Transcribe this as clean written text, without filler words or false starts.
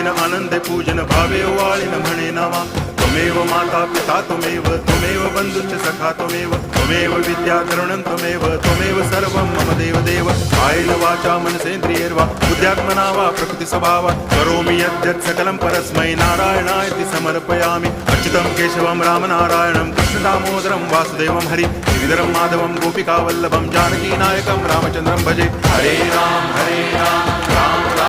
पूजन आनंदे पूजन भावे वाळिन म्हणे नामा त्वमेव माता पिता त्वमेव बंधुश्च सखा त्वमेव विद्या तरुणं त्वमेव सर्वं मम देव कायेन वाचा मनसेन्द्रियैर्वा बुद्ध्यात्मना वा प्रकृति स्वभावात् करोमि यद्यत् सकलं परस्मै नारायणायति समर्पयामि अच्युतं केशवं रामनारायणं कृष्णदामोदरं वासुदेवं हरि गिरिधरं माधवं गोपिकावल्लभं जानकीनायकं रामचन्द्रं भजे हरे राम राम